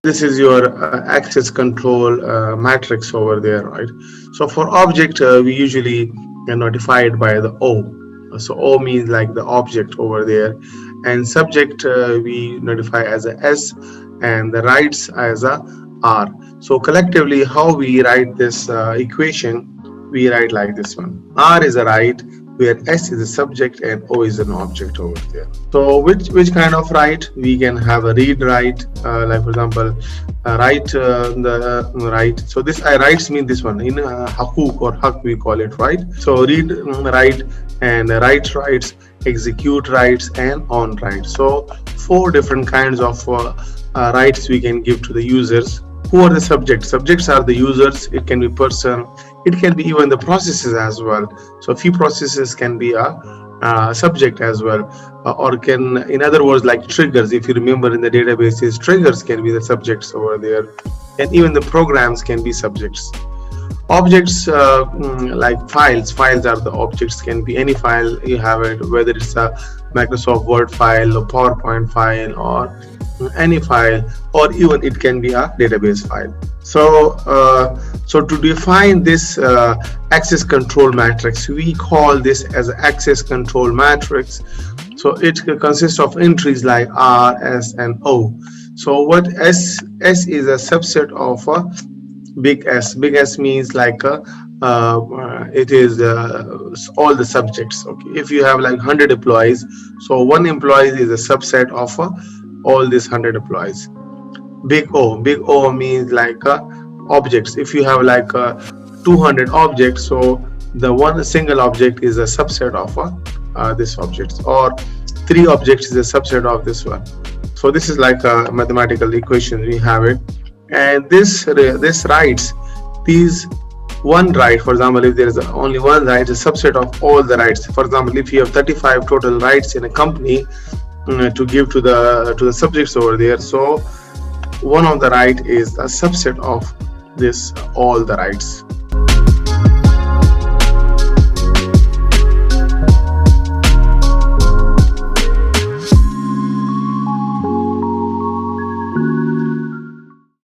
This is your access control matrix over there, right? So for object, we usually notify it by the O. So O means like the object over there, and subject we notify as a S, and the rights as a R. So collectively, how we write this equation, we write like this one: R is a right, where S is a subject and O is an object over there. So which kind of right? We can have a read write, like for example, write the right. So this I writes mean this one in hakuk or hak we call it, right? So read write, and write writes, execute writes, and on writes. So four different kinds of rights we can give to the users. Who are the subjects? Subjects are the users. It can be person, it can be even the processes as well. So few processes can be a subject as well, or can, in other words, like triggers. If you remember in the databases, triggers can be the subjects over there, and even the programs can be subjects. Objects, like files are the objects. Can be any file you have it, whether it's a Microsoft Word file or PowerPoint file or any file, or even it can be a database file. So to define this access control matrix, we call this as access control matrix. So it consists of entries like R, S, and O. So what S is a subset of a big S. Big S means like it is all the subjects. Okay, if you have like 100 employees, so one employee is a subset of all these 100 employees. Big O means like objects. If you have like 200 objects, so the one single object is a subset of this objects, or 3 objects is a subset of this one. So this is like a mathematical equation, we have it. And this writes these one right. For example, if there is only one right, a subset of all the rights. For example, if you have 35 total rights in a company to give to the subjects over there, so one of the right is a subset of this all the rights.